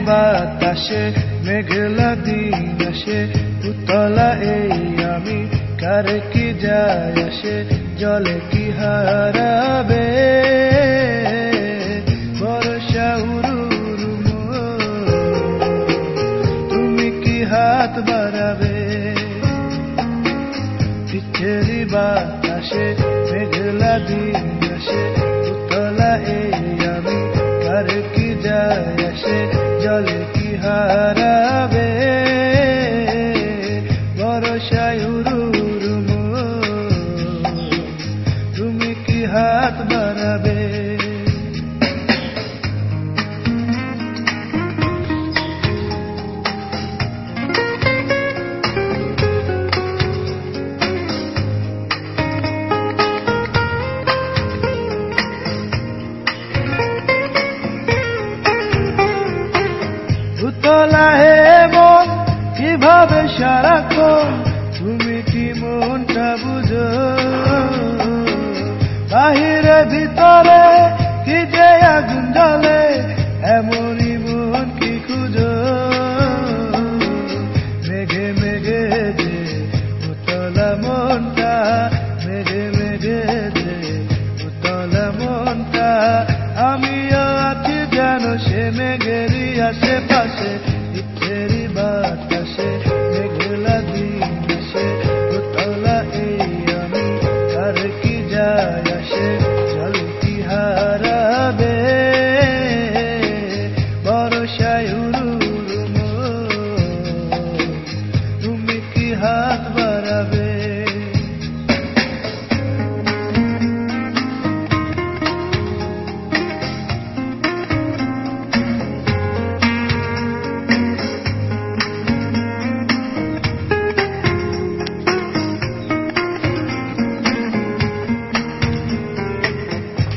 বাতাসে মেঘলা দিন আসে উতলা এই আমি কার কি যায় আসে জলে কি হারাবে বর্ষা উরুর তুমি কি হাত বাড়াবে পিঠেরি বাতাসে মেঘলা দিন আসে উতলা এই আমি কার কি যায় আসে জলে কি হারাবে বর্ষায় উরুর তুমি কি হাত বাড়াবে উতলা হে মন কিভাবে সারাক্ষণ তুমি কি মনটা বুঝো বাহিরে ভিতরে কি যে আগুন জ্বলে এমনই মন কি খুঁজো মেঘে মেঘে যে উতলা মনটা মেঘে মেঘে যে উতলা মনটা আমিও আছি যেন সে মেঘেরই আশেপাশে ইচ্ছেরি বাতাসে মেঘলা দিন আসে উতলা এই আমি কার কি যায় আসে জল কি হারাবে বর্ষায় উরুর তুমি কি হাত বাড়াবে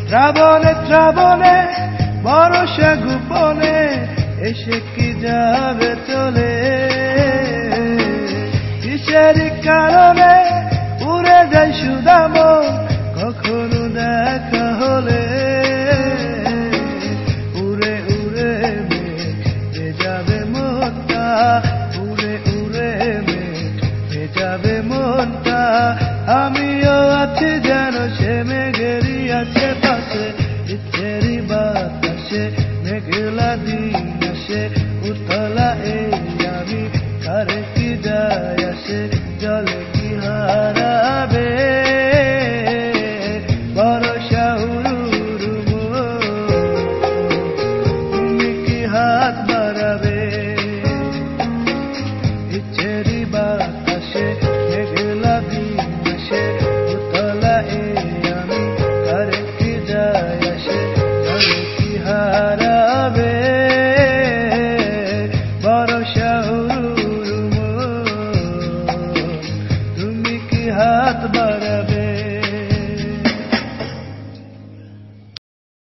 শ্রাবণে শ্রাবণে বর্ষা গোপনে এসে কি যাবে চলে কিসের কারণে উড়ে যায় সুদাম কখনো দেখা হলে উড়ে উড়ে মেঘে যাবে মনটা উড়ে উড়ে মেঘে যাবে মনটা আমিও আছি যেন সে মেঘেরই আশেপাশে ইচ্ছেরি বাতাসে মেঘলা দিন আসে উতলা এই আমি কার কি যায় আসে জলে কি হারা